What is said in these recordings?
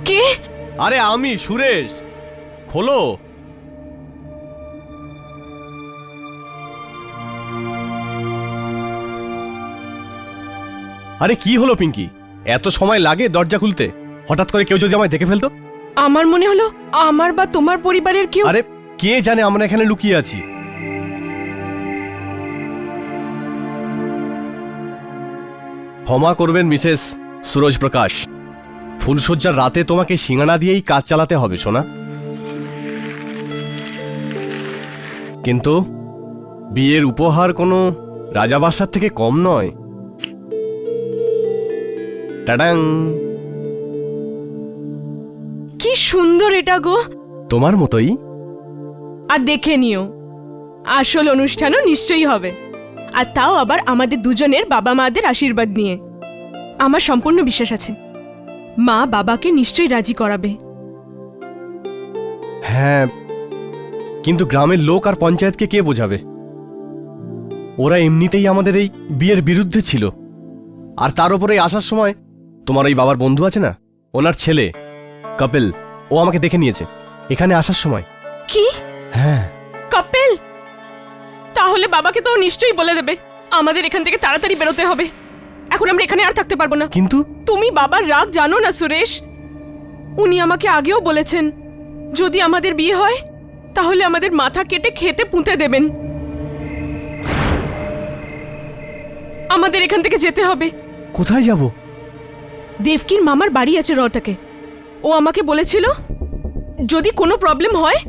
কে? আরে আমি সুরেশ, খোলো। আরে কি হলো পিঙ্কি, এত সময় লাগে দরজা খুলতে? হঠাৎ করে কেউ যদি আমায় দেখে ফেলতো? আমার মনে হলো আমার বা তোমার পরিবারের কেউ। আরে কে জানে আমরা এখানে লুকিয়ে আছি। ক্ষমা করবেন মিসেস সুরজ প্রকাশ, ফুলসজ্জার রাতে তোমাকে সিঙ্গানা দিয়েই কাজ চালাতে হবে সোনা। কিন্তু বিয়ের উপহার কোনো রাজাবাসার থেকে কম নয়। টাডাং! কি সুন্দর এটা গো। তোমার মতোই। আর দেখে নিও, আসল অনুষ্ঠানও নিশ্চয়ই হবে, আর তাও আবার আমাদের দুজনের বাবা মাদের আশীর্বাদ নিয়ে। আমার সম্পূর্ণ বিশ্বাস আছে মা বাবাকে নিশ্চয়ই রাজি করাবে। হ্যাঁ, কিন্তু গ্রামের লোক আর পঞ্চায়েতকে কে বোঝাবে? ওরা এমনিতেই আমাদের এই বিয়ের বিরুদ্ধে ছিল। আর তার উপরে আসার সময় তোমার ওই বাবার বন্ধু আছে না, ওনার ছেলে কপিল, ও আমাকে দেখে নিয়েছে এখানে আসার সময়। কি? হ্যাঁ। কপিল? তাহলে বাবাকে তো নিশ্চয়ই বলে দেবে আমাদের এখান থেকে তাড়াতাড়ি বেরোতে হবে। এখন আমরা এখানে আর থাকতে পারবো না। কিন্তু তুমি বাবার রাগ জানো না সুরেশ? উনি আমাকে আগেও বলেছেন যদি আমাদের বিয়ে হয় তাহলে আমাদের মাথা কেটে খেতে পুঁতে দেবেন। আমাদের এখান থেকে যেতে হবে। কোথায় যাব? দেবকির মামার বাড়ি আছে রটাকে। ও আমাকে বলেছিল যদি কোনো প্রবলেম হয়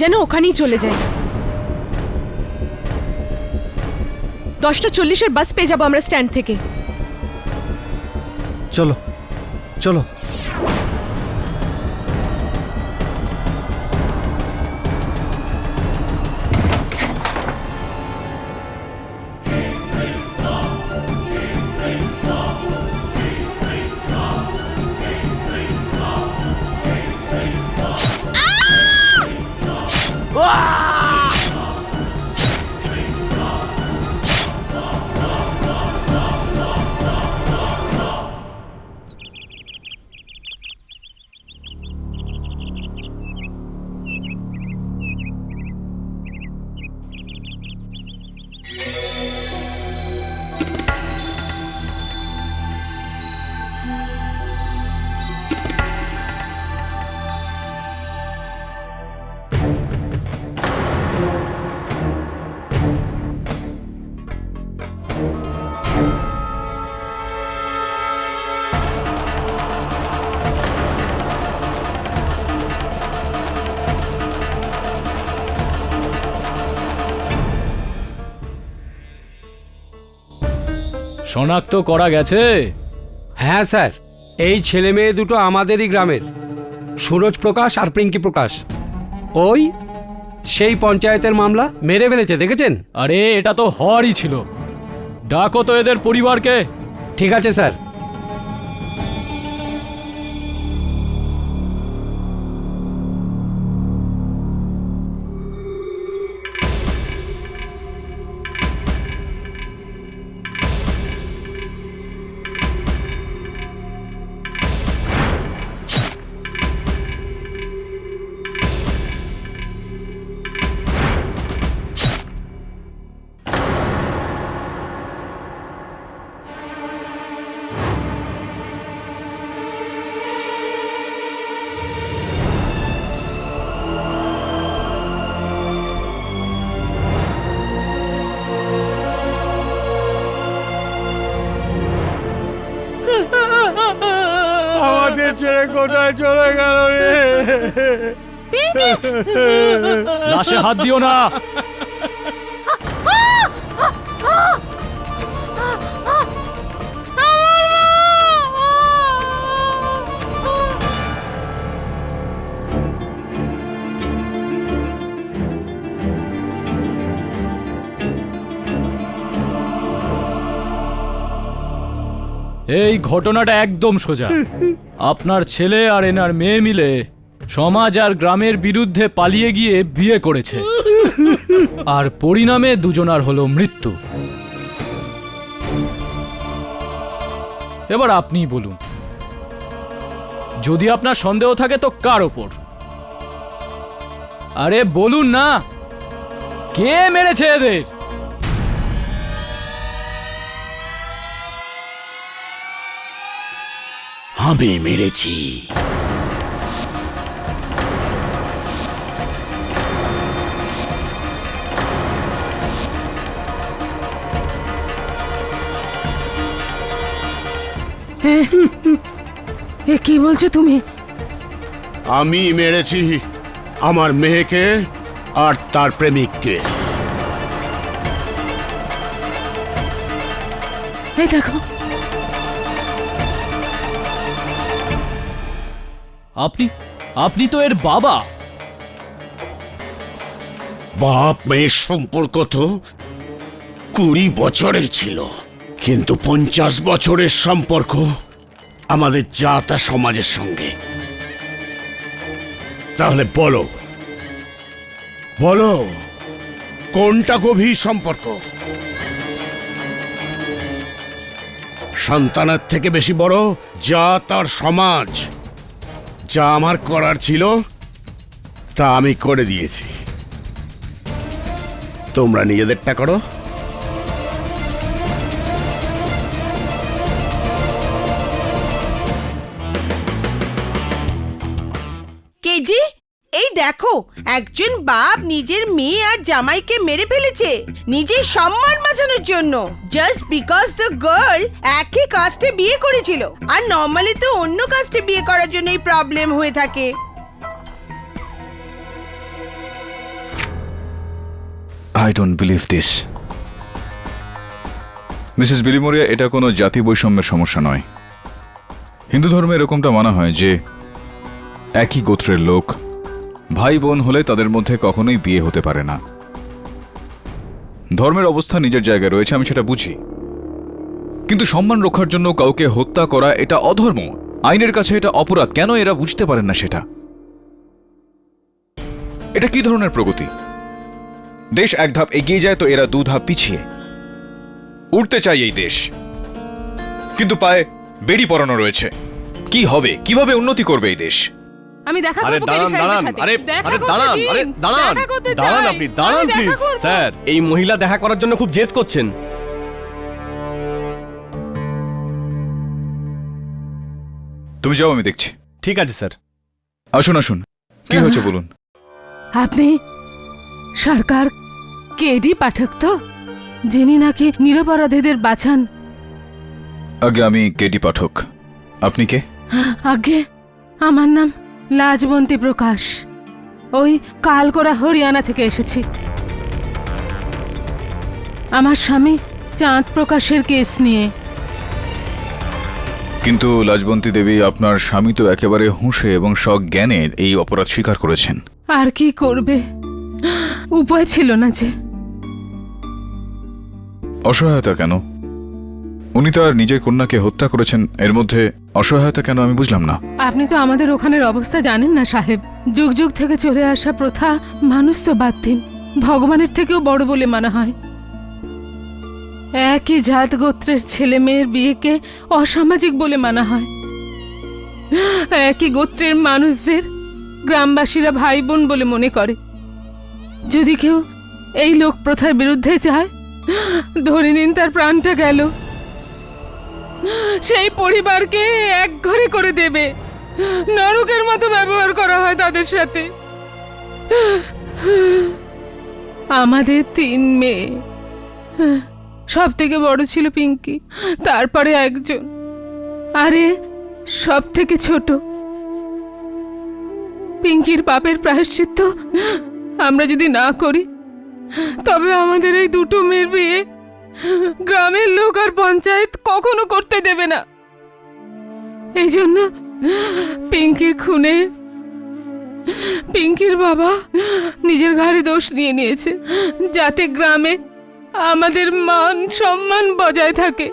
যেন ওখানেই চলে যায়। 10:40 বাস পেয়ে যাবো আমরা স্ট্যান্ড থেকে। চলো চলো। শনাক্ত করা গেছে? হ্যাঁ স্যার, এই ছেলে মেয়ে দুটো আমাদেরই গ্রামের, সুরজ প্রকাশ আর পিঙ্কি প্রকাশ। ওই সেই পঞ্চায়েতের মামলা মেরে ফেলেছে, দেখেছেন? আরে এটা তো হওয়ারই ছিল। ডাকো তো এদের পরিবারকে। ঠিক আছে স্যার। আমাদের ছেড়ে কোথায় চলে গেল রে? লাশে হাত দিও না। এই ঘটনাটা একদম সোজা। আপনার ছেলে আর এনার মেয়ে মিলে সমাজ আর গ্রামের বিরুদ্ধে পালিয়ে গিয়ে বিয়ে করেছে, আর পরিণামে দুজনার হলো মৃত্যু। এবার আপনিই বলুন, যদি আপনার সন্দেহ থাকে তো কার ওপর? আরে বলুন না, কে মেরেছে এদের? আমি মেরেছি। এ কি বলছো তুমি? আমি মেরেছি আমার মেয়েকে আর তার প্রেমিককে। এই দেখো, আপনি তো এর বাবা। বাপ মেয়ের সম্পর্ক তো 20 বছরের ছিল, কিন্তু 50 বছরের সম্পর্ক আমাদের জাতা সমাজের সঙ্গে। তাহলে বলো বলো, কোনটা গভীর সম্পর্ক? সন্তানের থেকে বেশি বড় জাত আর সমাজ। যা আমার করার ছিল তা আমি করে দিয়েছি, তোমরা নিজেদেরটা করো। কেজি, এই দেখো, একজন বাপ নিজের মেয়ে আর জামাইকে মেরে ফেলেছে নিজের সম্মান বাঁচানোর জন্য, জাস্ট বিকজ দ্য গার্ল একই কাস্টে বিয়ে করেছিল। আর নর্মালি তো অন্য কাস্টে বিয়ে করার জন্য এই প্রবলেম হয়ে থাকে। I don't believe this. Mrs Bilimoria, এটা কোনো জাতি বৈষম্যের সমস্যা নয়। হিন্দু ধর্মে এরকমটা মানা হয় যে একই গোত্রের লোক ভাই বোন হলে তাদের মধ্যে কখনোই বিয়ে হতে পারে না। ধর্মের অবস্থা নিজের জায়গায় রয়েছে, আমি সেটা বুঝি, কিন্তু সম্মান রক্ষার জন্য কাউকে হত্যা করা এটা অধর্ম। আইনের কাছে এটা অপরাধ। কেন এরা বুঝতে পারেন না সেটা? এটা কি ধরনের প্রগতি? দেশ এক ধাপ এগিয়ে যায় তো এরা 2 ধাপ পিছিয়ে। উঠতে চাই এই দেশ, কিন্তু পায়ে বেড়ি পরানো রয়েছে। কি হবে? কিভাবে উন্নতি করবে এই দেশ? আমি দেখা আরে করব দাঁড়ান দাঁড়ান, আরে আরে দাঁড়ান, আরে দাঁড়ান দাঁড়ান, আপনি দাঁড়ান প্লিজ। স্যার, এই মহিলা দেখা করার জন্য খুব জেদ করছেন। তুমি যাও, আমি দেখছি। ঠিক আছে স্যার। আসুন আসুন, কি হয়েছে বলুন। আপনি সরকার কেডি পাঠক তো, যিনি নাকি নিরপরাধীদের বাঁচান? আগে আমি কেডি পাঠক। আপনি কে? আগে আমার নাম লাজবন্তী প্রকাশ। ওই কালকোরা হরিয়ানা থেকে এসেছি। আমার স্বামী চাঁদ প্রকাশের কেস নিয়ে। কিন্তু লাজবন্তী দেবী, আপনার স্বামী তো একেবারে হুঁশে এবং সজ্ঞানে এই অপরাধ স্বীকার করেছেন। আর কি করবে, উপায় ছিল না যে। অসহায়তা কেন? উনি তার নিজের কন্যাকে হত্যা করেছেন, এর মধ্যে অসহায়তা কেন আমি বুঝলাম না। আপনি তো আমাদের ওখানের অবস্থা জানেন না সাহেব। যুগ যুগ থেকে চলে আসা প্রথা মানুষ তো বাদ দিন, ভগবানের থেকেও বড় বলে মানা হয়। একই জাত গোত্রের ছেলে মেয়ের বিয়েকে অসামাজিক বলে মানা হয়। একই গোত্রের মানুষদের গ্রামবাসীরা ভাই বোন বলে মনে করে। যদি কেউ এই লোক প্রথার বিরুদ্ধে যায়, ধরে নিন তার প্রাণটা গেল, সেই পরিবারকে এক ঘরে করে দেবে। নরকের মতো ব্যবহার করা হয় তাদের সাথে। আমাদের 3 মেয়ে, সব থেকে বড় ছিল পিঙ্কি, তারপরে একজন, আরে সব থেকে ছোট। পিঙ্কির পাপের প্রায়শ্চিত্ত আমরা যদি না করি, তবে আমাদের এই 2 মেয়ের বিয়ে গ্রামের লোক আর পঞ্চায়েত কখনো করতে দেবে না। এই জন্য পিঙ্কির খুনে পিঙ্কির বাবা নিজের ঘাড়ে দোষ নিয়ে নিয়েছে, যাতে গ্রামে আমাদের মান সম্মান বজায় থাকে,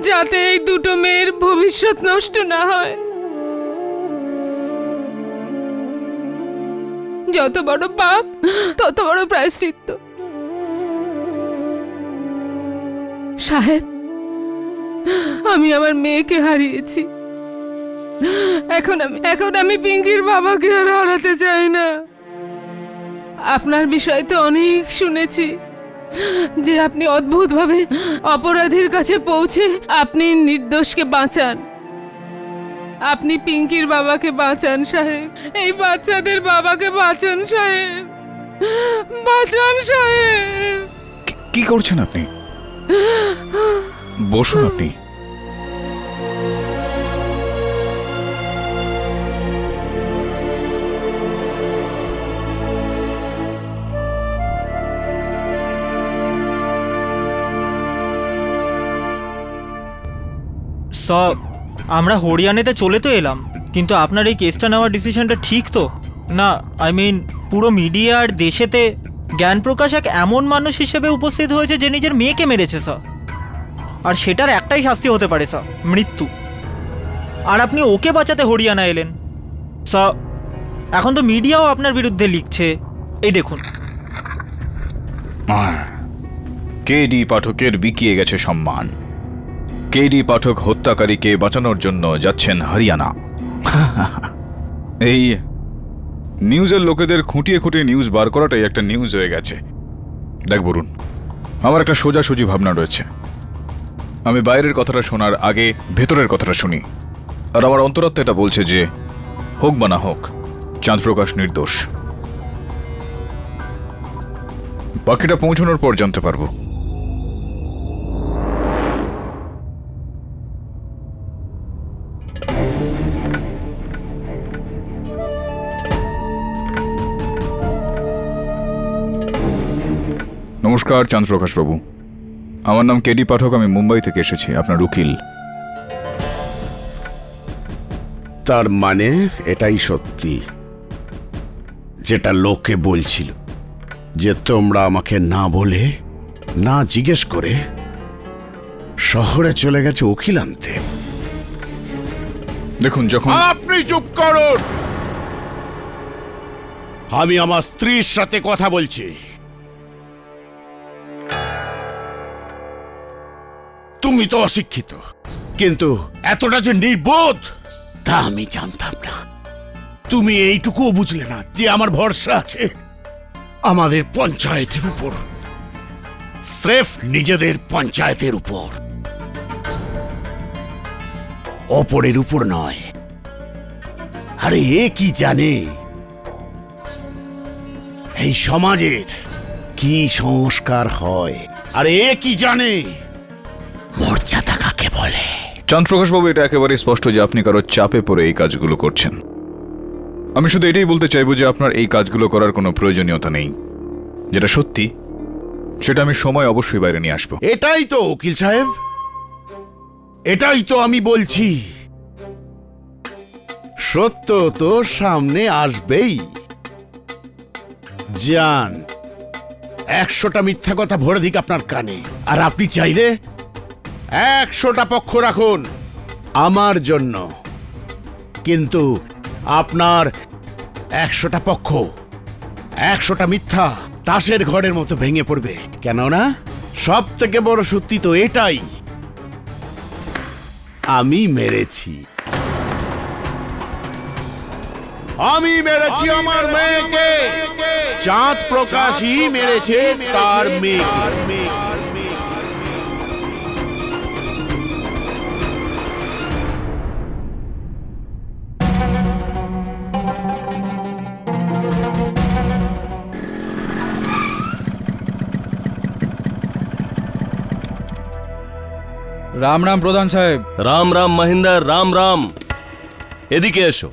যাতে এই 2 মেয়ের ভবিষ্যৎ নষ্ট না হয়। যত বড় পাপ তত বড় প্রায়শ্চিত্ত। সাহেব, আমি আমার মেয়েকে হারিয়েছি, এখন আমি পিঙ্কির বাবাকে আর হারাতে চাই না। আপনার বিষয়ে তো অনেক শুনেছি যে আপনি অদ্ভুতভাবে অপরাধীর কাছে পৌঁছে আপনি নির্দোষকে বাঁচান। আপনি পিঙ্কির বাবাকে বাঁচান সাহেব, এই বাচ্চাদের বাবাকে বাঁচান সাহেব, বাঁচান সাহেব। কি করছেন আপনি? বসুন আপনি। সব আমরা হরিয়ানাতে চলে তো এলাম, কিন্তু আপনার এই কেসটা নেওয়ার ডিসিশনটা ঠিক তো না? আই মিন পুরো মিডিয়া আর দেশেতে জ্ঞানপ্রকাশ এক এমন মানুষ হিসেবে উপস্থিত হয়েছে যে নিজের মেয়েকে মেরেছে স্যার, আর সেটার একটাই শাস্তি হতে পারে স্যার, মৃত্যু। আর আপনি ওকে বাঁচাতে হরিয়ানা এলেন স্যার। এখন তো মিডিয়াও আপনার বিরুদ্ধে লিখছে, এই দেখুন। কেডি পাঠকের বিকিয়ে গেছে সম্মান। কেডি পাঠক হত্যাকারীকে বাঁচানোর জন্য যাচ্ছেন হরিয়ানা। এই নিউজের লোকেদের খুঁটিয়ে খুঁটিয়ে নিউজ বার করাটাই একটা নিউজ হয়ে গেছে। দেখ বরুণ, আমার একটা সোজাসুজি ভাবনা রয়েছে। আমি বাইরের কথাটা শোনার আগে ভেতরের কথাটা শুনি, আর আমার অন্তরাত্মা এটা বলছে যে হোক বা না হোক, চাঁদপ্রকাশ নির্দোষ। বাকিটা পৌঁছানোর পর জানতে পারবো। নমস্কার চাঁদপ্রকাশ বাবু, আমার নাম কেডি পাঠক, আমি মুম্বাই থেকে এসেছি, আপনার উকিল। তার মানে এটাই সত্যি যেটা লোকে বলছিল, যে তোমরা আমাকে না বলে, না জিজ্ঞেস করে শহরে চলে গেছে উকিল আনতে। দেখুন, যখন আপনি চুপ করুন, আমি আমার স্ত্রীর সাথে কথা বলছি। তুমি তো অশিক্ষিত, কিন্তু এতটা যে নির্বোধ তা আমি জানতাম না। তুমি এইটুকুও বুঝলে না যে আমার ভরসা আছে আমাদের পঞ্চায়েতের উপর, স্রেফ নিজেদের পঞ্চায়েতের উপর, অপরের উপর নয়। আরে এ কি জানে এই সমাজের কি সংস্কার হয়? আরে এ কি জানে মর্যাদা কাকে বলে? চাঁদপ্রকাশ বাবু, এটা একেবারে স্পষ্ট যে আপনি কারো চাপে পড়ে এই কাজগুলো করছেন। আমি শুধু এটাই বলতে চাইবো যে আপনার এই কাজগুলো করার কোনো প্রয়োজনীয়তা নেই। যেটা সত্যি সেটা আমি সময় অবশ্যই বাইরে নিয়ে আসবো। এটাই তো উকিল সাহেব, এটাই তো আমি বলছি, সত্য তো সামনে আসবেই। যান, 100টা মিথ্যা কথা ভরে দিক আপনার কানে, আর আপনি চাইলে 100টা পক্ষ রাখুন আমার জন্য, কিন্তু আপনার 100টা পক্ষ, 100টা মিথ্যা তাসের ঘরের মতো ভেঙে পড়বে। কেননা সব থেকে বড় সত্যি তো এটাই, আমি মেরেছি, আমি মেরেছি আমার মেয়েকে, চাঁদপ্রকাশই মেরেছে তার মেয়েকে। রাম রাম প্রধান সাহেব। রাম রাম মহিন্দর, রাম রাম। এদিকে এসো।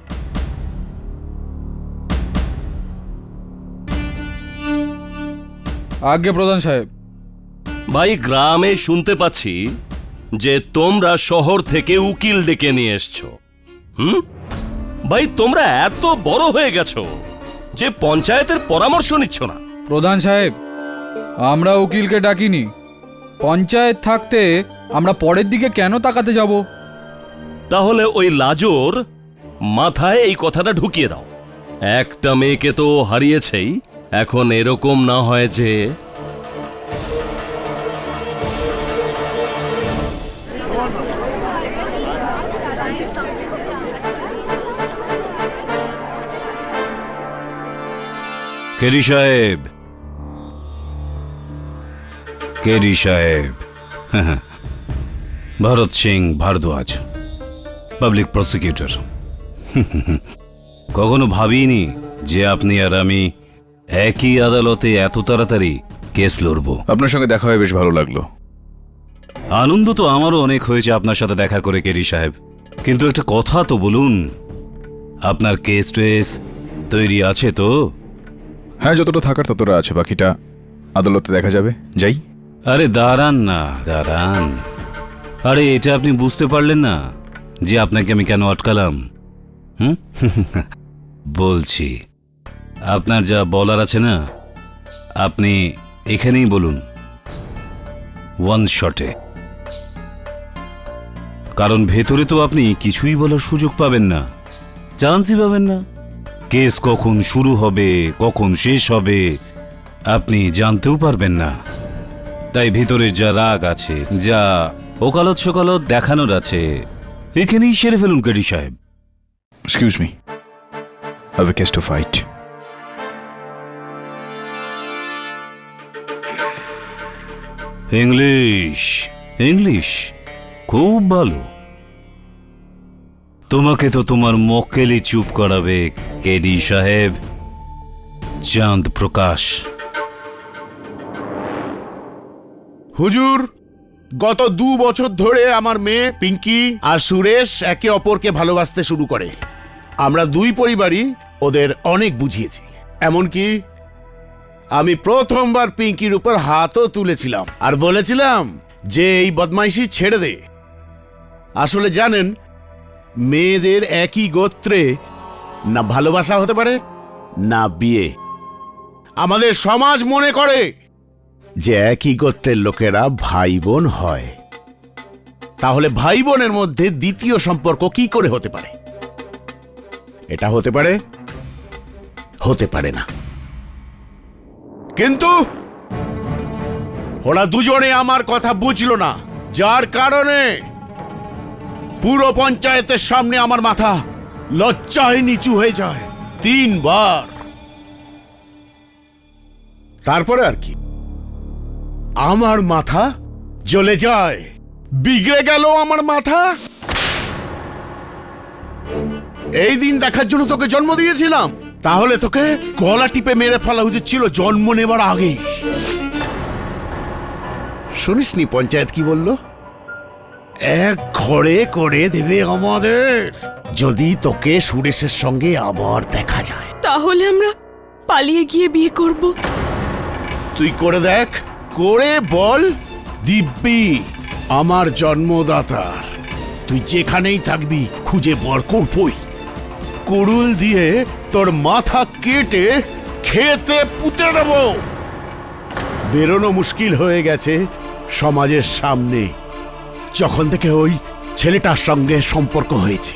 আজ্ঞে প্রধান সাহেব। ভাই, গ্রামে শুনতে পাচ্ছি যে তোমরা শহর থেকে উকিল ডেকে নিয়ে এসছো। ভাই, তোমরা এত বড় হয়ে গেছো যে পঞ্চায়েতের পরামর্শ নিচ্ছ না। প্রধান সাহেব, আমরা উকিলকে ডাকিনি। পঞ্চায়েত থাকতে আমরা পরের দিকে কেন তাকাতে যাব? তাহলে ওই লাজোর মাথায় এই কথাটা ঢুকিয়ে দাও। একটা মেয়েকে তো হারিয়েছেই, এখন এরকম না হয় যে কেরি সাহেব, কেরি সাহেব, ভরত সিং ভারদ্বাজ, পাবলিক প্রসিকিউটর। কখনো ভাবিনি যে আপনি আর আমি একই আদালতে এত তাড়াতাড়ি কেস লড়ব। আপনার সঙ্গে দেখা হয়ে বেশ ভালো লাগলো। আনন্দ তো আমারও অনেক হয়েছে আপনার সাথে দেখা করে কেরি সাহেব, কিন্তু একটা কথা তো বলুন, আপনার কেস টেস তৈরি আছে তো? হ্যাঁ, যতটা থাকার ততটা আছে, বাকিটা আদালতে দেখা যাবে। যাই। আরে দাঁড়ান না, দাঁড়ান। আরে এটা আপনি বুঝতে পারলেন না যে আপনাকে আমি কেন আটকালাম? বলছি, আপনার যা বলার আছে না, আপনি এখানেই বলুন, ওয়ান শটে। কারণ ভেতরে তো আপনি কিছুই বলার সুযোগ পাবেন না, চান্সই পাবেন না। কেস কখন শুরু হবে, কখন শেষ হবে, আপনি জানতেও পারবেন না। তাই ভেতরের যা রাগ আছে, যা ওকালত সকালত দেখানোর আছে, এখানেই সেরে ফেলুন কেরি সাহেব। Excuse me, I have a case to fight. English, English খুব ভালো। তোমাকে তো তোমার মক্কেলই চুপ করাবে কেডি সাহেব। চাঁদ প্রকাশ। হুজুর, গত 2 বছর ধরে আমার মেয়ে পিঙ্কি আর সুরেশ একে অপরকে ভালোবাসতে শুরু করে। আমরা 2 পরিবারই ওদের অনেক বুঝিয়েছি, এমনকি আমি প্রথমবার পিঙ্কির উপর হাতও তুলেছিলাম আর বলেছিলাম যে এই বদমাইশি ছেড়ে দে। আসলে জানেন, মেয়েদের একই গোত্রে না ভালোবাসা হতে পারে না বিয়ে। আমাদের সমাজ মনে করে যে একই গোত্রের লোকেরা ভাই বোন হয়। তাহলে ভাই বোনের মধ্যে দ্বিতীয় সম্পর্ক কি করে হতে পারে? এটা হতে পারে, হতে পারে না। কিন্তু ওরা দুজনে আমার কথা বুঝলো না, যার কারণে পুরো পঞ্চায়েতের সামনে আমার মাথা লজ্জায় নিচু হয়ে যায় 3 বার। তারপরে আর কি, আমার মাথা জ্বলে যায়, বিগড়ে গেল আমার মাথা। এই দিন দেখার জন্য তোকে জন্ম দিয়েছিলাম, তাহলে তোকে গলা টিপে মেরে ফেলা উচিত ছিল জন্ম নেবার আগেই। শুনিসনি পঞ্চায়েত কি বলল? এক ঘরে করে দেবে আমাদের যদি তোকে সুরেশের সঙ্গে আবার দেখা যায়। তাহলে আমরা পালিয়ে গিয়ে বিয়ে করব। তুই করে দেখ, করে বল। দিব্যি আমার জন্মদাতার, তুই যেখানেই থাকবি খুঁজে বার করবই। কুড়ুল দিয়ে তোর মাথা কেটে খেতে পুঁতে দেব। বেরোনো মুশকিল হয়ে গেছে সমাজের সামনে যখন থেকে ওই ছেলেটার সঙ্গে সম্পর্ক হয়েছে।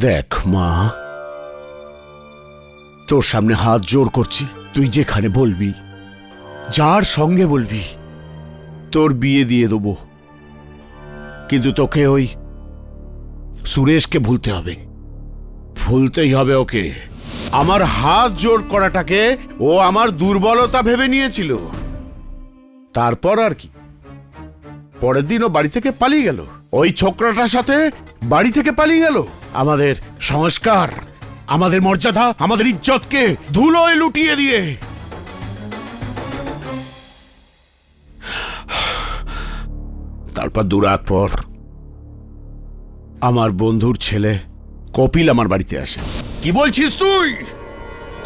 দেখ মা, তোর সামনে হাত জোর করছি, তুই যেখানে বলবি, যার সঙ্গে বলবি, তোর বিয়ে দিয়ে দেবো। কিন্তু তোকে ওই সুরেশকে ভুলতে হবে, ভুলতেই হবে ওকে। আমার হাত জোর করাটাকে ও আমার দুর্বলতা ভেবে নিয়েছিল। তারপর আর কি, পরের দিন ও বাড়ি থেকে পালিয়ে গেল, ওই ছোকরাটার সাথে বাড়ি থেকে পালিয়ে গেল। আমাদের সংস্কার, আমাদের মর্যাদা, আমাদের ইজ্জতকে ধুলোয় লুটিয়ে দিয়ে। তারপর 2 রাত পর আমার বন্ধুর ছেলে কপিল আমার বাড়িতে আসে। কি বলছিস তুই?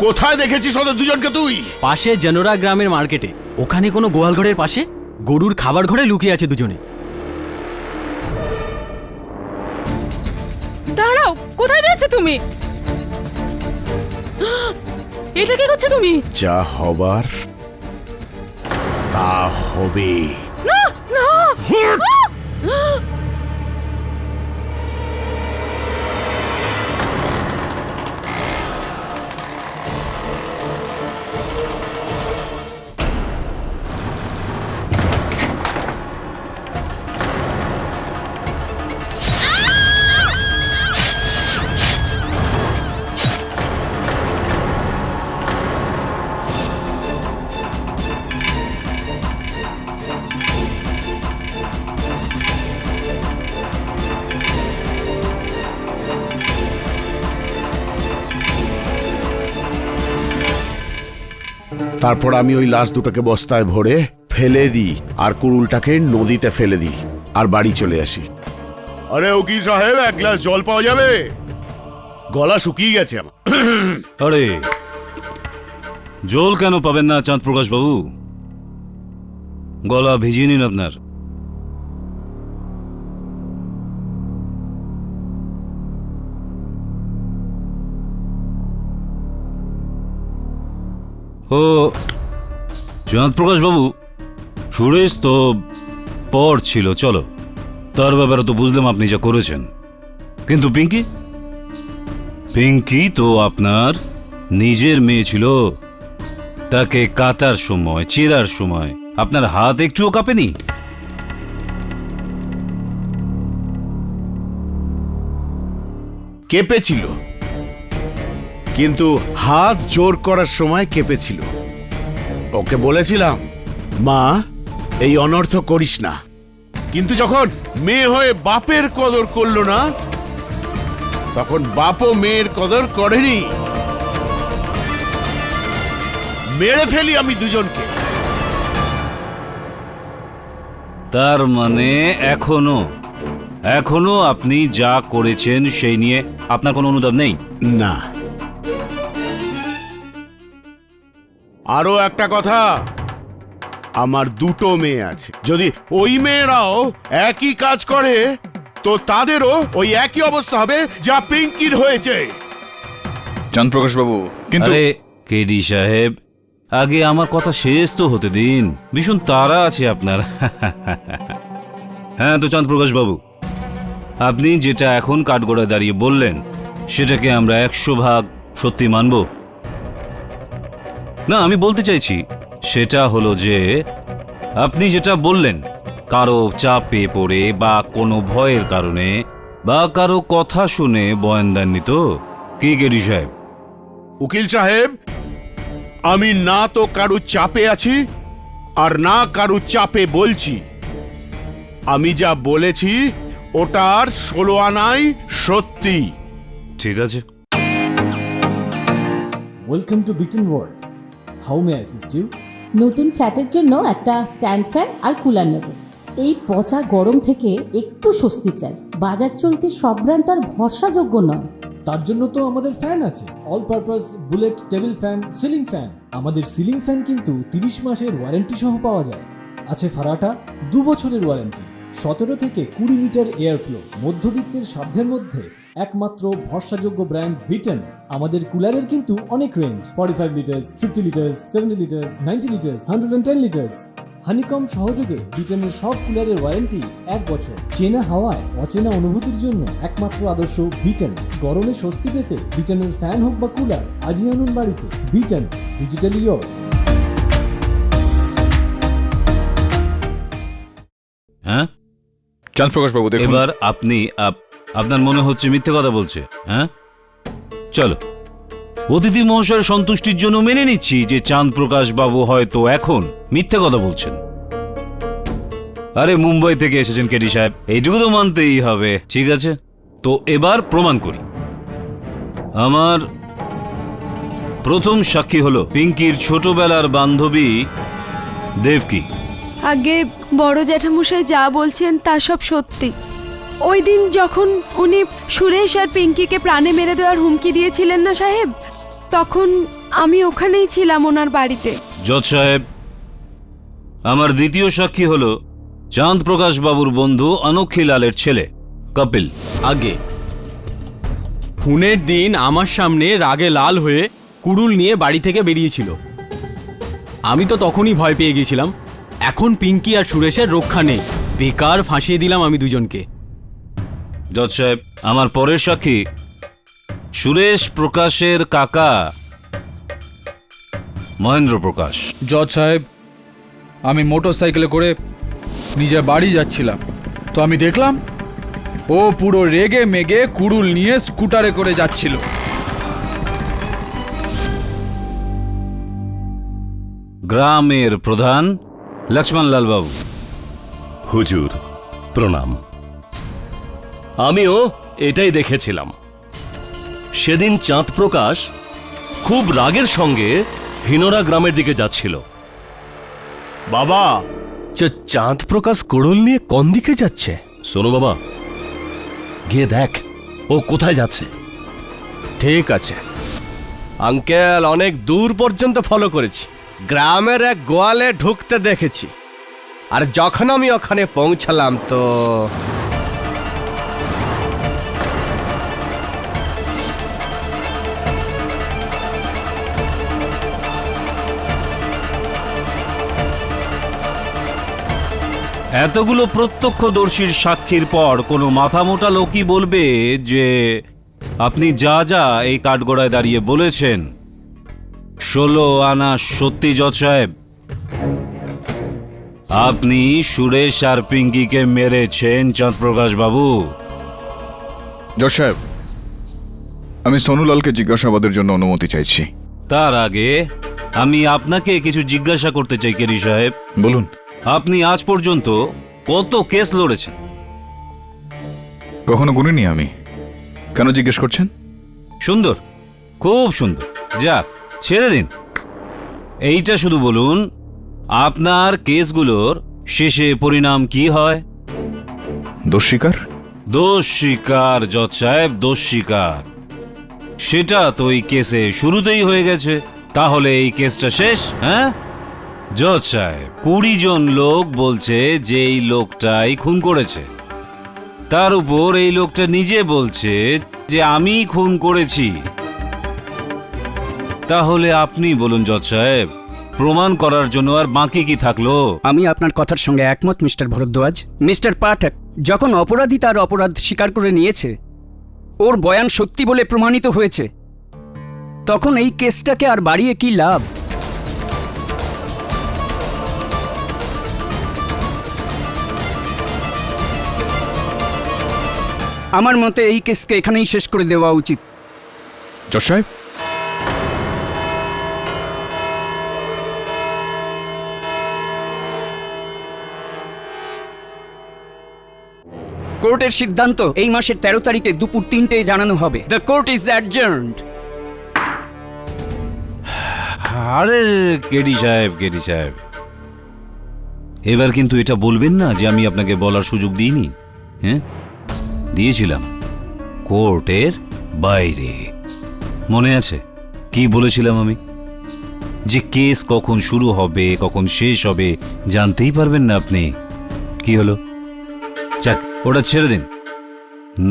কোথায় দেখেছিস ওদের দুজনকে তুই? পাশে জেনোরা গ্রামের মার্কেটে, ওখানে কোনো গোয়াল ঘরের পাশে গরুর খাবার ঘরে লুকিয়ে আছে দুজনে। দাঁড়াও, কোথায় যাচ্ছ তুমি? এটা কি করছো তুমি? যা হবার তা হবে। না না, তারপর আমি ওই লাশ দুটোকে বস্তায় ভরে ফেলে দিই আর কুড়ুলটাকে নদীতে ফেলে দিই আর বাড়ি চলে আসি। আরে উকিল সাহেব, এক গ্লাস জল পাওয়া যাবে? গলা শুকিয়ে গেছে আমার। আরে জল কেন পাবেন না চাঁদ প্রকাশ বাবু? গলা ভিজিয়ে নিন আপনার। ও চাঁদ প্রকাশ বাবু, সুরেশ তো পর ছিল, চলো তার ব্যাপারে তো বুঝলাম আপনি যা করেছেন, কিন্তু পিঙ্কি? পিঙ্কি তো আপনার নিজের মেয়ে ছিল। তাকে কাটার সময়, চেরার সময় আপনার হাত একটুও কাঁপেনি? কেঁপেছিল, কিন্তু হাত জোর করার সময় কেঁপেছিল। ওকে বলেছিলাম, মা এই অনর্থ করিস না, কিন্তু যখন মেয়ে হয়ে বাপের কদর করলো না, তখন বাপও মেয়ের কদর করেনি। মেরে ফেলি আমি দুজনকে। তার মানে এখনো আপনি যা করেছেন সেই নিয়ে আপনার কোনো অনুতাপ নেই? না। আরো একটা কথা, আমার দুটো মেয়ে আছে। যদি ওই মেয়েরাও একই কাজ করে তো তাদেরও ওই একই অবস্থা হবে যা পিঙ্কির হয়েছে। চাঁদপ্রকাশ বাবু, কিন্তু আরে কেডি সাহেব, আগে আমার কথা শেষ তো হতে দিন। ভীষণ তাড়া আছে আপনার। হ্যাঁ তো চাঁদপ্রকাশ বাবু, আপনি যেটা এখন কাঠগড়ায় দাঁড়িয়ে বললেন সেটাকে আমরা 100% সত্যি মানব না? আমি বলতে চাইছি সেটা হলো যে আপনি যেটা বললেন, কারো চাপে পড়ে বা কোনো ভয়ের কারণে বা কারো কথা শুনে বয়ান দেননি তো, কি কেডি সাহেব? উকিল সাহেব, আমি না তো কারো চাপে আছি আর না কারো চাপে বলছি। আমি যা বলেছি ওটার 16 আনাই সত্যি। ঠিক আছে। Welcome to Bitten World. How may I assist you? নতুন ফ্ল্যাটের জন্য একটা স্ট্যান্ড ফ্যান আর কুলার নেব। এই পচা গরম থেকে একটু স্বস্তি চাই। বাজার চলতে সব ব্র্যান্ড আর ভরসাযোগ্য নয়। তার জন্য তো আমাদের ফ্যান আছে, all purpose bullet table fan, ceiling fan. আমাদের সিলিং ফ্যান কিন্তু 30 মাসের ওয়ারেন্টি সহ পাওয়া যায়। আছে ফারাটা 2 বছরের ওয়ারেন্টি, 17 থেকে 20 মিটার এয়ার ফ্লো। মধ্যবিত্তের সাধ্যের মধ্যে একমাত্র ভরসাযোগ্য ব্র্যান্ড বিটেন। আমাদের কুলারের কিন্তু অনেক range, 45 litres, 50 litres, 70 litres, 90 litres, 110 litres. Honeycomb সহযোগে বিটেনের সব কুলারের ওয়ারেন্টি 1 বছর। চেনা হাওয়ায় অচেনা অনুভূতির জন্য একমাত্র আদর্শ বিটেন। গরমে স্বস্তি পেতে বিটেনের ফ্যান হোক বা কুলার, আজই আনুন বাড়িতে। Beaten, digitally years. হ্যাঁ চাঁদপ্রকাশ বাবু, দেখুন, এবার আপনি আপনার মনে হচ্ছে মিথ্যে কথা বলছে। হ্যাঁ চলো, অতিথি মহাশয়ের সন্তুষ্টির জন্য মেনে নিচ্ছি যে চাঁদপ্রকাশ বাবু হয়তো এখন মিথ্যে কথা বলছেন। আরে মুম্বাই থেকে এসেছেন কেডি সাহেব, এইটুকু তো মানতেই হবে। ঠিক আছে, তো এবার প্রমাণ করি। আমার প্রথম সাক্ষী হলো পিঙ্কির ছোটবেলার বান্ধবী দেবকী। আগে বড় জ্যাঠামশাই যা বলছেন তা সব সত্যি। ওই দিন যখন উনি সুরেশ আর পিঙ্কিকে প্রাণে মেরে দেওয়ার হুমকি দিয়েছিলেন না সাহেব, তখন আমি ওখানেই ছিলাম ওনার বাড়িতে। জজ সাহেব, আমার দ্বিতীয় সাক্ষী হলো চাঁদপ্রকাশ বাবুর বন্ধু অনক্ষী লালের ছেলে কপিল। আগে খুনের দিন আমার সামনে রাগে লাল হয়ে কুড়ুল নিয়ে বাড়ি থেকে বেরিয়েছিল। আমি তো তখনই ভয় পেয়ে গেছিলাম। এখন পিঙ্কি আর সুরেশের রক্ষা নেই, বেকার ফাঁসিয়ে দিলাম আমি দুজনকে। জজ সাহেব, আমার পরের সাক্ষী সুরেশ প্রকাশের কাকা মহেন্দ্র প্রকাশ। জজ সাহেব, আমি মোটর সাইকেলে করে নিজের বাড়ি যাচ্ছিলাম, তো আমি দেখলাম ও পুরো রেগে মেগে কুড়ুল নিয়ে স্কুটারে করে যাচ্ছিল। গ্রামের প্রধান লক্ষ্মণলাল বাবু। হুজুর প্রণাম। আমিও এটাই দেখেছিলাম। সেদিন চাঁদপ্রকাশ খুব রাগের সঙ্গে হিনোরা গ্রামের দিকে যাচ্ছিল। বাবা, চাঁদ প্রকাশ কুড়ুল নিয়ে কোন দিকে যাচ্ছে? শোনো বাবা, গিয়ে দেখ ও কোথায় যাচ্ছে। ঠিক আছে আঙ্কেল, অনেক দূর পর্যন্ত ফলো করেছি, গ্রামের এক গোয়ালে ঢুকতে দেখেছি, আর যখন আমি ওখানে পৌঁছালাম তো এতগুলো প্রত্যক্ষদর্শীর সাক্ষীর পর কোনো মাথামোটা লোকই বলবে যে আপনি যা যা এই কাঠগড়ায় দাঁড়িয়ে বলেছেন 16 আনা সত্যি জজ সাহেব? আপনি সুরেশ আর পিঙ্কিকে মেরেছেন চাঁদপ্রকাশ বাবু? জজ সাহেব, আমি সোনুলালকে জিজ্ঞাসাবাদের জন্য অনুমতি চাইছি। তার আগে আমি আপনাকে কিছু জিজ্ঞাসা করতে চাই কেরি সাহেব। বলুন। আপনি আজ পর্যন্ত কত কেস লড়েছেন? কখনো গুনিনি আমি। কেন জিজ্ঞেস করছেন? সুন্দর, খুব সুন্দর। যাক, ছেড়ে দিন। এইটা শুধু বলুন, আপনার কেসগুলোর শেষে পরিণাম কি হয়? দোষ স্বীকার। দোষ স্বীকার জজ সাহেব, দোষ স্বীকার। সেটা তো এই কেসে শুরুতেই হয়ে গেছে। তাহলে এই কেসটা শেষ? হ্যাঁ জজ সাহেব, 20 জন লোক বলছে যে এই লোকটাই খুন করেছে। তার উপর এই লোকটা নিজে বলছে যে আমি খুন করেছি। তাহলে আপনি বলুন জজ সাহেব, প্রমাণ করার জন্য আর বাকি কি থাকলো? আমি আপনার কথার সঙ্গে একমত মিস্টার ভরদ্বাজ। মিস্টার পাঠক, যখন অপরাধী তার অপরাধ স্বীকার করে নিয়েছে, ওর বয়ান সত্যি বলে প্রমাণিত হয়েছে, তখন এই কেসটাকে আর বাড়িয়ে কি লাভ? আমার মতে এই কেসকে এখানেই শেষ করে দেওয়া উচিত। জজ সাহেব, কোর্টের সিদ্ধান্ত এই মাসের 13 তারিখে দুপুর 3টায় জানানো হবে। The court is adjourned. আরে কেডি সাহেব, কেডি সাহেব, এবার কিন্তু এটা বলবেন না যে আমি আপনাকে বলার সুযোগ দিইনি। হ্যাঁ, দিয়েছিলাম, কোর্টের বাইরে। মনে আছে কি বলেছিলাম আমি? যে কেস কখন শুরু হবে কখন শেষ হবে জানতেই পারবেন না আপনি। কি হলো? যাক, ওটা ছেড়ে দিন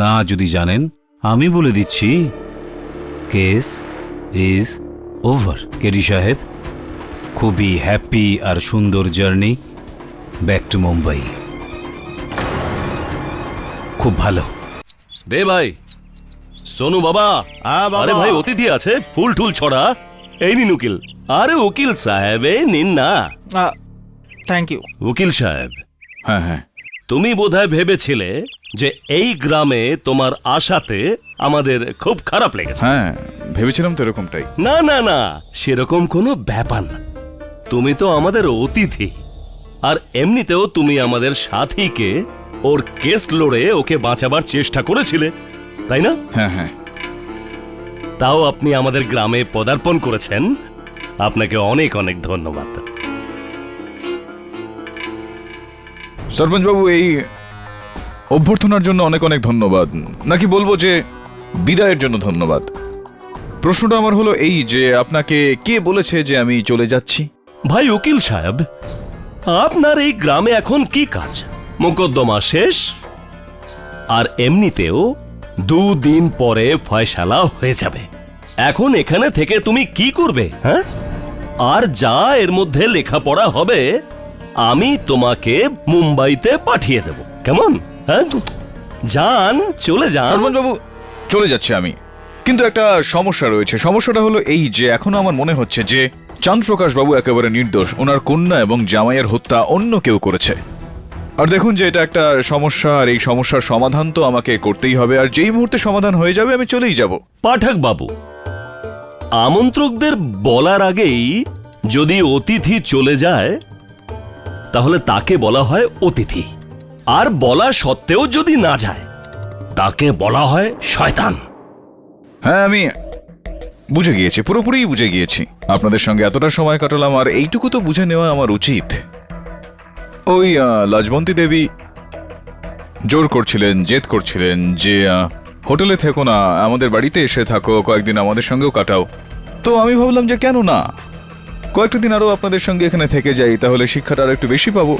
না। যদি জানেন, আমি বলে দিচ্ছি, কেস ইজ ওভার। কেডি সাহেব, খুবই হ্যাপি আর সুন্দর জার্নি ব্যাক টু মুম্বাই। খুব ভালো। দে ভাই। সোনু বাবা, আরে ভাই অতিথি আছে, ফুল টুল ছড়া। এই নিন উকিল। আরে উকিল সাহেব, এই নিন না। Thank you. উকিল সাহেব, হ্যাঁ হ্যাঁ, তুমি বোধহয় ভেবেছিলে যে এই গ্রামে তোমার আশাতে আমাদের খুব খারাপ লেগেছে। হ্যাঁ ভেবেছিলাম তো এরকমটাই। না না না, সেরকম কোনো ব্যাপার না। তুমি তো আমাদের অতিথি, আর এমনিতেও তুমি আমাদের সাথীকে ওর কেস লড়ে ওকে বাঁচাবার চেষ্টা করেছিলে, তাই না? হ্যাঁ হ্যাঁ। তাও আপনি আমাদের গ্রামে পদার্পণ করেছেন, আপনাকে অনেক অনেক ধন্যবাদ। সরপঞ্চ বাবু, এই অভ্যর্থনার জন্য অনেক অনেক ধন্যবাদ, নাকি বলবো যে বিদায়ের জন্য ধন্যবাদ। প্রশ্নটা আমার হলো এই যে আপনাকে কে বলেছে যে আমি চলে যাচ্ছি? ভাই উকিল সাহেব, আপনার এই গ্রামে এখন কি কাজ? মোকদ্দমা শেষ, আর এমনিতেও 2 দিন পরে ফয়সালা হয়ে যাবে। এখন এখানে থেকে তুমি কি করবে? হ্যাঁ, আর যা এর মধ্যে লেখাপড়া হবে আমি তোমাকে মুম্বাইতে পাঠিয়ে দেব, কেমন? হ্যাঁ, যান, চলে যান। সরপঞ্চ বাবু, চলে যাচ্ছে আমি, কিন্তু একটা সমস্যা রয়েছে। সমস্যাটা হলো এই যে এখনো আমার মনে হচ্ছে যে চাঁদপ্রকাশ বাবু একেবারে নির্দোষ। ওনার কন্যা এবং জামাইয়ের হত্যা অন্য কেউ করেছে। আর দেখুন যে এটা একটা সমস্যা, আর এই সমস্যার সমাধান তো আমাকে করতেই হবে, আর যেই মুহূর্তে সমাধান হয়ে যাবে আমি চলেই যাব। পাঠক বাবু, আমন্ত্রকদের বলার আগেই যদি অতিথি চলে যায় তাহলে তাকে বলা হয় অতিথি, আর বলা সত্ত্বেও যদি না যায় তাকে বলা হয় শয়তান। হ্যাঁ, বুঝে গিয়েছি, পুরোপুরি বুঝে গিয়েছি। আপনাদের সঙ্গে এতটা সময় কাটালাম, আর এইটুকু তো বুঝে নেওয়া আমার উচিত। ওই লাজবন্তী দেবী জোর করছিলেন, জেদ করছিলেন যে হোটেলে থেকো না, আমাদের বাড়িতে এসে থাকো, কয়েকদিন আমাদের সঙ্গেও কাটাও। তো আমি ভাবলাম যে কেন না, কয়েকটা দিন আরো আপনাদের সঙ্গে এখানে থেকে যাই, তাহলে শিক্ষাটা আর একটু বেশি পাবো।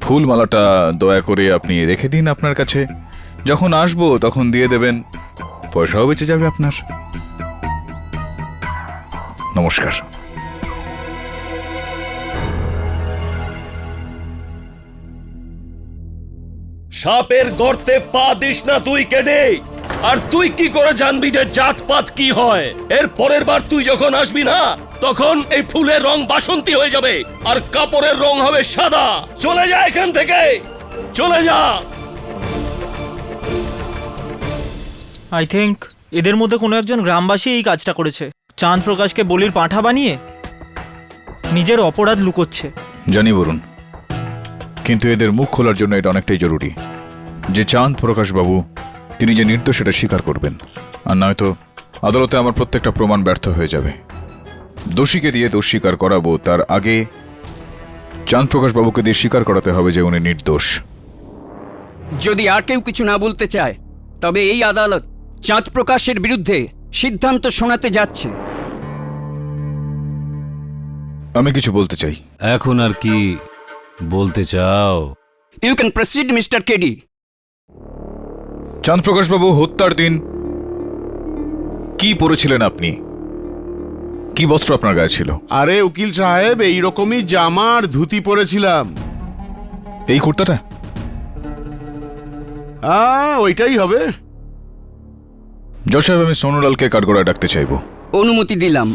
ফুলমালাটা দয়া করে আপনি রেখে দিন আপনার কাছে, যখন আসবো তখন দিয়ে দেবেন, পয়সাও বেঁচে যাবে আপনার। নমস্কার। সাপের গর্তে পা দিস না তুই কেডে। আর তুই কি করে জানবি যে জাতপাত কি হয়? এর পরের বার তুই যখন আসবি না, তখন এই ফুলের রং বাসন্তী হয়ে যাবে আর কাপড়ের রং হবে সাদা। চলে যা এখান থেকে, চলে যা। আই থিঙ্ক এদের মধ্যে কোনো একজন গ্রামবাসী এই কাজটা করেছে। চাঁদ প্রকাশকে বলির পাঁঠা বানিয়ে নিজের অপরাধ লুকোচ্ছে। জানি বরুণ, কিন্তু এদের মুখ খোলার জন্য এটা অনেকটাই জরুরি যে চাঁদ প্রকাশ বাবু তিনি যে নির্দোষ সেটা স্বীকার করবেন, আর নয়তো আদালতে আমার প্রত্যেকটা প্রমাণ ব্যর্থ হয়ে যাবে। দোষীকে দিয়ে দোষ স্বীকার করাবো, তার আগে চাঁদ প্রকাশ বাবুকে দিয়ে স্বীকার করাতে হবে যে উনি নির্দোষ। যদি আর কেউ কিছু না বলতে চায়, তবে এই আদালত চাঁদ প্রকাশের বিরুদ্ধে সিদ্ধান্ত শোনাতে যাচ্ছে। আমি কিছু বলতে চাই। এখন আর কি বলতে চাও? You can proceed mister KD. Chand Prakash বাবু হত্যার দিন কি পরেছিলেন আপনি? কি বস্ত্র আপনার গায়ে ছিল? আরে উকিল সাহেব, এইরকমই জামা আর ধুতি পরেছিলাম। এই কুর্তাটা? ওইটাই হবে। জজ সাহেব, আমি সোনুলালকে কাঠগড়ায় ডাকতে চাইব। অনুমতি দিলাম।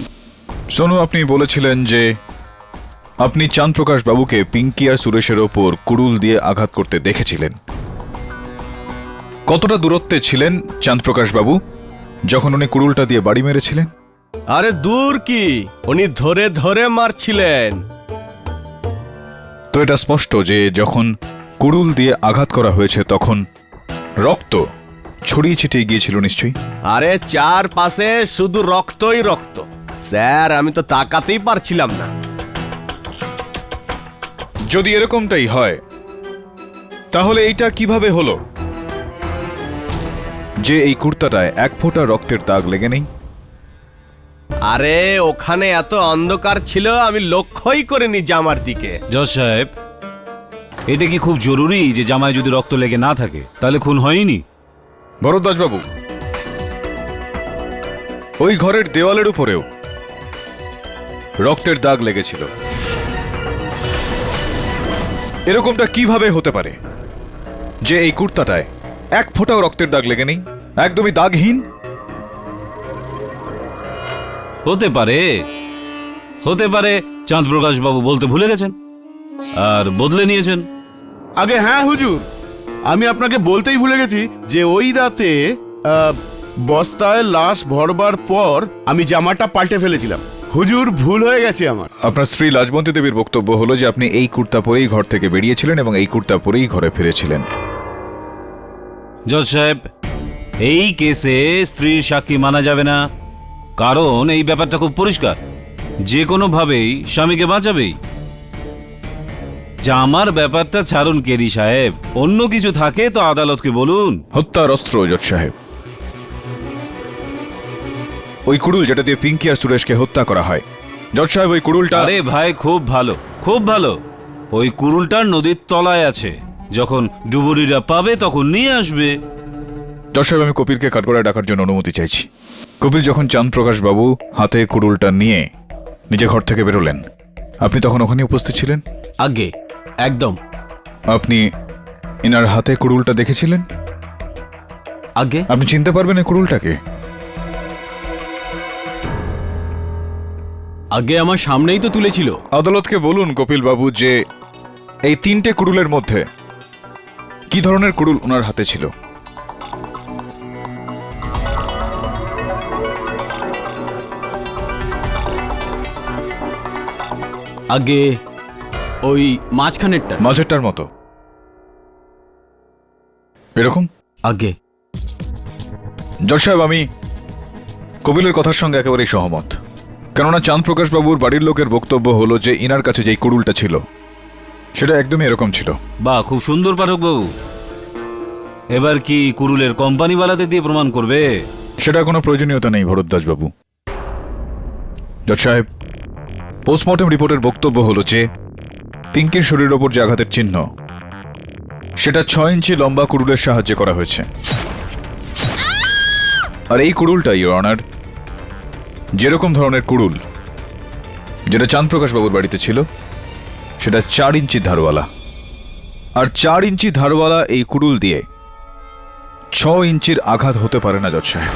সোনু, আপনি বলেছিলেন যে আপনি চাঁদ প্রকাশ বাবুকে পিঙ্কি আর সুরেশের ওপর কুড়ুল দিয়ে আঘাত করতে দেখেছিলেন। কতটা দূরত্বে ছিলেন চাঁদ প্রকাশ বাবু যখন উনি কুড়ুলটা দিয়ে বাড়ি মেরেছিলেন? আরে দূর কি, উনি ধরে ধরে মারছিলেন। তো এটা স্পষ্ট যে যখন কুড়ুল দিয়ে আঘাত করা হয়েছে তখন রক্ত ছড়িয়ে ছিটিয়ে গিয়েছিল নিশ্চয়ই। আরে চারপাশে শুধু রক্তই রক্ত স্যার, আমি তো তাকাতেই পারছিলাম না। যদি এরকমটাই হয় তাহলে এইটা কিভাবে হলো যে এই কুর্তাটায় এক ফোঁটা রক্তের দাগ লেগে নেই? আরে ওখানে এত অন্ধকার ছিল, আমি লক্ষ্যই করিনি জামার দিকে। জজ সাহেব, এটা কি খুব জরুরি যে জামায় যদি রক্ত লেগে না থাকে তাহলে খুন হয়নি? ভরদ্বাজ বাবু, ওই ঘরের দেওয়ালের উপরেও রক্তের দাগ লেগেছিল। এরকমটা কিভাবে হতে পারে যে এই কুর্তাটায় এক ফোঁটাও রক্তের দাগ লেগে নেই, একদমই দাগহীন? হতে পারে, হতে পারে চাঁদ প্রকাশ বাবু বলতে ভুলে গেছেন আর বদলে নিয়েছেন। আগে হ্যাঁ হুজুর, আমি আপনাকে বলতেই ভুলে গেছি যে ওই রাতে বস্তায় লাশ ভরবার পর আমি জামাটা পাল্টে ফেলেছিলাম। হুজুর, ভুল হয়ে গেছে আমার। আপনার স্ত্রী লাজবন্তী দেবীর বক্তব্য হলো যে আপনি এই কুর্তা পরেই ঘর থেকে বেরিয়েছিলেন এবং এই কুর্তা পরেই ঘরে ফিরেছিলেন। জজ সাহেব, এই কেসে স্ত্রীর সাক্ষী মানা যাবে না, কারণ এই ব্যাপারটা খুব পরিষ্কার, যে কোনোভাবেই স্বামীকে বাঁচাবেই। জামার ব্যাপারটা ছাড়ুন কেরি সাহেব, অন্য কিছু থাকে তো আদালতকে বলুন। হত্যার অস্ত্র জজ সাহেব, ওই কুড়ুল যেটা দিয়ে পিঙ্কি আর সুরেশকে হত্যা করা হয়। জজ সাহেব, ওই কুড়ুলটা... আরে ভাই, খুব ভালো, খুব ভালো। ওই কুড়ুলটা নদীর তলায় আছে, যখন ডুবুরিরা পাবে তখন নিয়ে আসবে। জজ সাহেব, আমি কপিলকে কাঠগড়ায় ডাকার জন্য অনুমতি চাইছি। কপিল, যখন চাঁদ প্রকাশ বাবু হাতে কুড়ুলটা নিয়ে নিজের ঘর থেকে বেরোলেন, আপনি তখন ওখানে উপস্থিত ছিলেন? আগে একদম। আপনি এনার হাতে কুড়ুলটা দেখেছিলেন? আগে আপনি চিনতে পারবেন এই কুড়ুলটাকে? আগে আমার সামনেই তো তুলেছিল। আদালতকে বলুন কপিল বাবু যে এই তিনটে কুড়ুলের মধ্যে কি ধরনের কুড়ুল ওনার হাতে ছিল? আগে ওই মাঝখানেরটা। মাঝেরটার মতো এরকম? আগে জজ সাহেব, আমি কপিলের কথার সঙ্গে একেবারেই সহমত। কেননা চাঁদপ্রকাশ বাবুর বাড়ির লোকের বক্তব্য হলো যে ইনার কাছে যেই কুড়ুলটা ছিল সেটা একদমই এরকম ছিল। বাহ, খুব সুন্দর পাঠক বাবু। এবার কি কুরুলের কোম্পানিওয়ালাতে দিয়ে প্রমাণ করবে? সেটা কোনো প্রয়োজনীয়তা নেই ভরদ্বাজ বাবু। জজ সাহেব, পোস্টমর্টম রিপোর্টের বক্তব্য হলো যে পিঙ্কির শরীরের ওপর যে আঘাতের চিহ্ন সেটা 6 ইঞ্চি লম্বা কুড়ুলের সাহায্যে করা হয়েছে। আর এই কুড়ুলটা, ইওর অনার, যেরকম ধরনের কুড়ুল যেটা চাঁদপ্রকাশ বাবুর বাড়িতে ছিল সেটা 4 ইঞ্চি ধারওয়ালা। আর 4 ইঞ্চি ধারওয়ালা এই কুড়ুল দিয়ে 6 ইঞ্চির আঘাত হতে পারে না জজ সাহেব।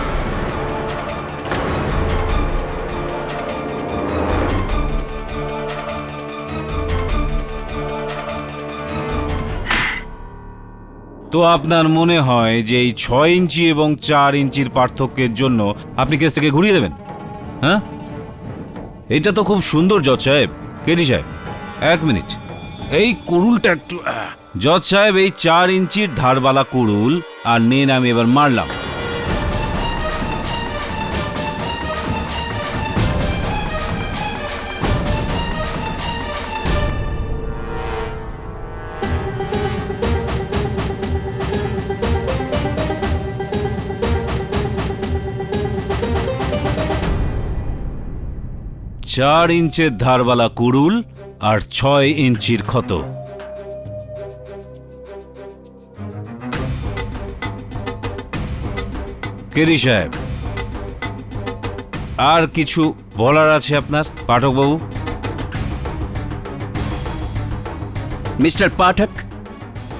তো আপনার মনে হয় যে এই 6 ইঞ্চি এবং 4 ইঞ্চির পার্থক্যের জন্য আপনি কেসটাকে ঘুরিয়ে দেবেন? হ্যাঁ, এটা তো খুব সুন্দর জজ সাহেব। কেডি সাহেব, 1 মিনিট, এই কুড়ুলটা একটু। জজ সাহেব, এই 4 ইঞ্চির ধারবালা কুড়ুল আর নিন, আমি এবার মারলাম। চার ইঞ্চের ধারবালা কুড়ুল আর 6 ইঞ্চির ক্ষত। কেরি সাহেব, আর কিছু বলার আছে আপনার পাঠকবাবু? মিস্টার পাঠক,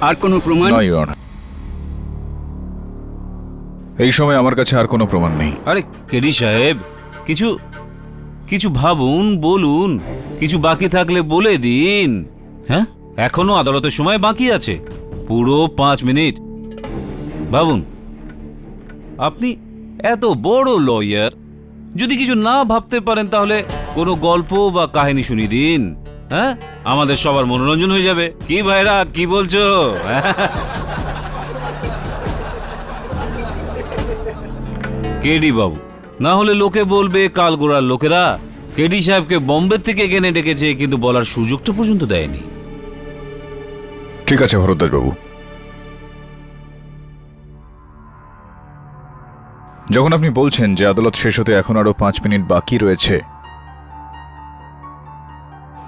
আর কোনো প্রমাণ? নয়, ইওর অনার। এই সময় আমার কাছে আর কোনো প্রমাণ নেই। আরে কেরি সাহেব, কিছু কিছু ভাবুন, বলুন। কিছু বাকি থাকলে বলে দিন। হ্যাঁ, এখনো আদালতের সময় বাকি আছে, পুরো 5 মিনিট। ভাবুন, আপনি এত বড় লয়ার, যদি কিছু না ভাবতে পারেন তাহলে কোনো গল্প বা কাহিনী শুনিয়ে দিন। হ্যাঁ, আমাদের সবার মনোরঞ্জন হয়ে যাবে। কি ভাইরা, কি বলছো? কেডি বাবু, না হলে লোকে বলবে কালগোড়ার লোকেরা কেডি সাহেবকে বোম্বে থেকে এখানে ডেকেছে, কিন্তু বলার সুযোগটা পর্যন্ত দেয়নি। ঠিক আছে ভরদ্বাজ বাবু, যখন আপনি বলছেন যে আদালত শেষ হতে এখন আরো 5 মিনিট বাকি রয়েছে,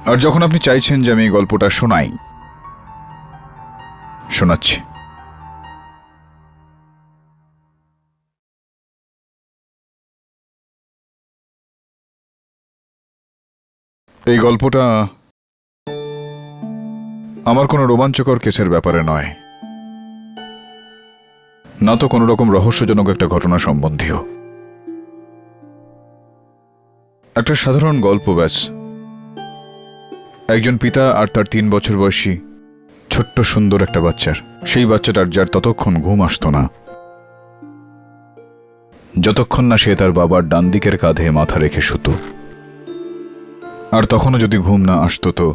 আর যখন আপনি চাইছেন যে আমি এই গল্পটা শোনাই, শোনাচ্ছি। এই গল্পটা আমার কোনো রোমাঞ্চকর কেসের ব্যাপারে নয়, না তো কোনো রকম রহস্যজনক একটা ঘটনা সম্বন্ধীয়। একটা সাধারণ গল্প ব্যাস। একজন পিতা আর তার 3 বছর বয়সী ছোট্ট সুন্দর একটা বাচ্চার। সেই বাচ্চাটার যার ততক্ষণ ঘুম আসতো না, যতক্ষণ না সে তার বাবার ডান দিকের কাঁধে মাথা রেখে শুতো। আর তখনও যদি ঘুম না আসতো তো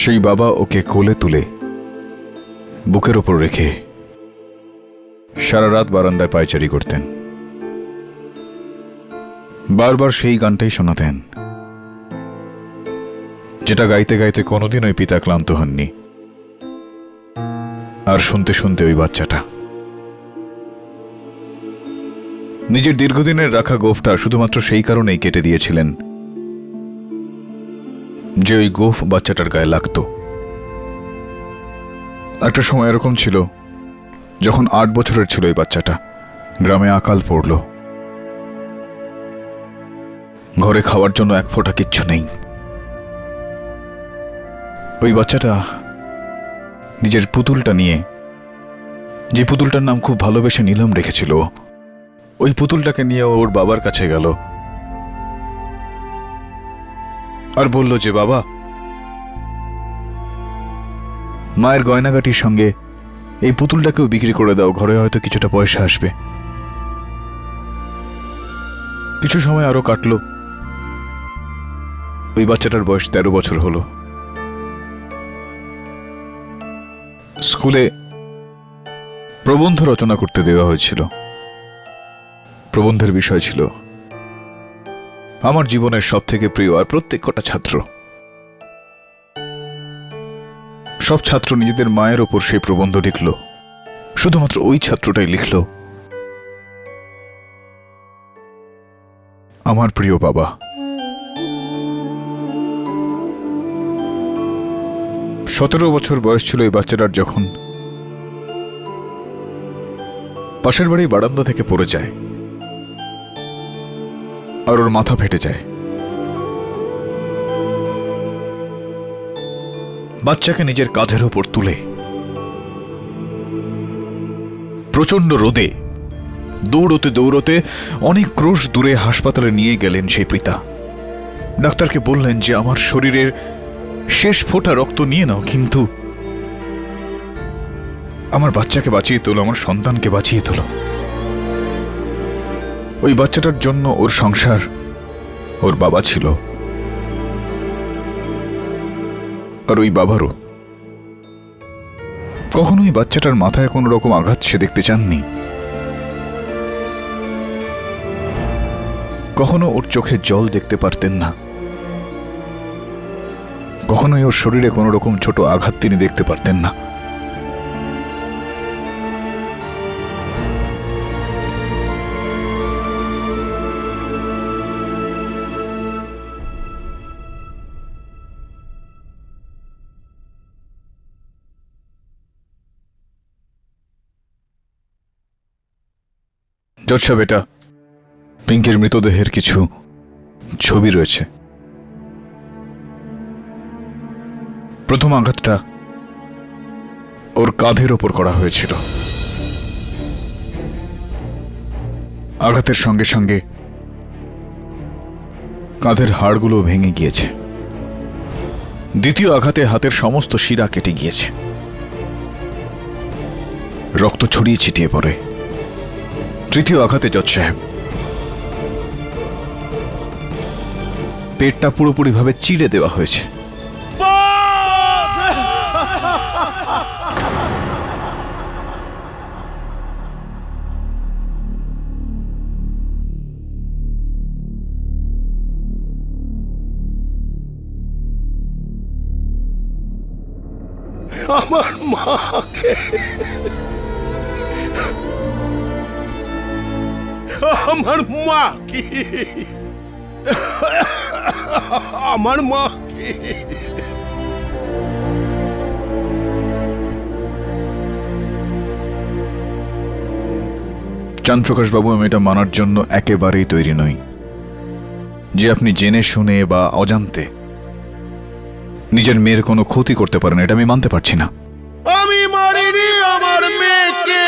সেই বাবা ওকে কোলে তুলে বুকের ওপর রেখে সারা রাত বারান্দায় পায়চারি করতেন। বারবার সেই গানটাই শোনাতেন, যেটা গাইতে গাইতে কোনোদিন ওই পিতা ক্লান্ত হননি। আর শুনতে শুনতে ওই বাচ্চাটা নিজের দীর্ঘদিনের রাখা গোফটা শুধুমাত্র সেই কারণেই কেটে দিয়েছিলেন যে ওই গোফ বাচ্চাটার গায়ে লাগতো। একটা সময় এরকম ছিল যখন 8 বছরের ছিল ওই বাচ্চাটা, গ্রামে আকাল পড়ল। ঘরে খাওয়ার জন্য 1 ফোঁটা কিচ্ছু নেই। ওই বাচ্চাটা নিজের পুতুলটা নিয়ে, যে পুতুলটার নাম খুব ভালোবেসে নীলম রেখেছিল, ওই পুতুলটাকে নিয়ে ওর বাবার কাছে গেল আর বলল যে, বাবা, মায়ের গয়নাগাটির সঙ্গে এই পুতুলটাকেও বিক্রি করে দাও, ঘরে হয়তো কিছুটা পয়সা আসবে। কিছু সময় আরো কাটলো। ওই বাচ্চাটার বয়স 13 বছর হলো। স্কুলে প্রবন্ধ রচনা করতে দেওয়া হয়েছিল। প্রবন্ধের বিষয় ছিল আমার জীবনের সব থেকে প্রিয় আর প্রত্যেক কটা ছাত্র। সব ছাত্র নিজেদের মায়ের ওপর সেই প্রবন্ধ লিখল, শুধুমাত্র ওই ছাত্রটাই লিখল আমার প্রিয় বাবা। 17 বছর বয়স ছিল এই বাচ্চাটার যখন পাশের বাড়ি বারান্দা থেকে পড়ে যায় আর ওর মাথা ফেটে যায়। বাচ্চাকে নিজের কাঁধের ওপর তুলে প্রচন্ড রোদে দৌড়তে দৌড়তে অনেক ক্রোশ দূরে হাসপাতালে নিয়ে গেলেন সেই পিতা। ডাক্তারকে বললেন যে আমার শরীরের শেষ ফোঁটা রক্ত নিয়ে নাও, কিন্তু আমার বাচ্চাকে বাঁচিয়ে তোলো, আমার সন্তানকে বাঁচিয়ে তোলো। ওই বাচ্চাটার জন্য ওর সংসার, ওর বাবা ছিল, আর ওই বাবারও। কখনোই বাচ্চাটার মাথায় কোনো রকম আঘাত সে দেখতে চাননি, কখনো ওর চোখে জল দেখতে পারতেন না, কখনোই ওর শরীরে কোনো রকম ছোট আঘাত তিনি দেখতে পারতেন না। জোৎসা বেটা, পিঙ্কির মৃতদেহের কিছু ছবি রয়েছে। প্রথম আঘাতটা ওর কাঁধের ওপর করা হয়েছিল। আঘাতের সঙ্গে সঙ্গে কাঁধের হাড়গুলো ভেঙে গিয়েছে। দ্বিতীয় আঘাতে হাতের সমস্ত শিরা কেটে গিয়েছে, রক্ত ছড়িয়ে ছিটিয়ে পড়ে। তৃতীয় আঘাতে জজ সাহেব পেটটা পুরোপুরিভাবে চিড়ে দেওয়া হয়েছে। আমার মাকে, আমার মা কি, আমার মা কি? চাঁদপ্রকাশ বাবু, আমি এটা মানার জন্য একেবারেই তৈরি নই যে আপনি জেনে শুনে বা অজান্তে নিজের মেয়ের কোনো ক্ষতি করতে পারেন। এটা আমি মানতে পারছি না। আমি মারিনি আমার মেয়েকে।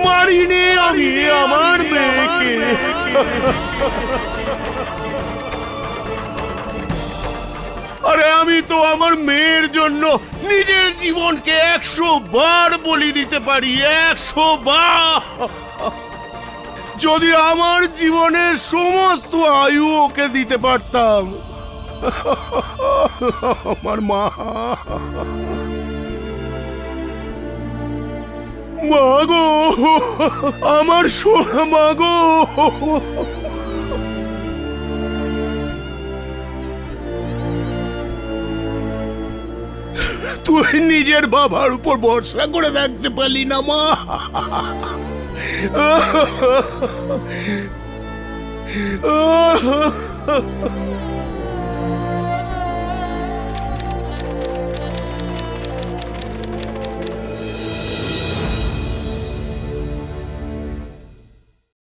মারিনি আমি আমার মেয়েকে। আরে আমি তো আমার মেয়ের জন্য নিজের জীবনকে 100 বার বলি দিতে পারি, 100 বার। যদি আমার জীবনের সমস্ত আয়ু ওকে দিতে পারতাম। আমার মা, মা গো, আমার সোনা মা গো। তুই নিজের বাবার উপর ভরসা করে থাকতে পারলি না মা।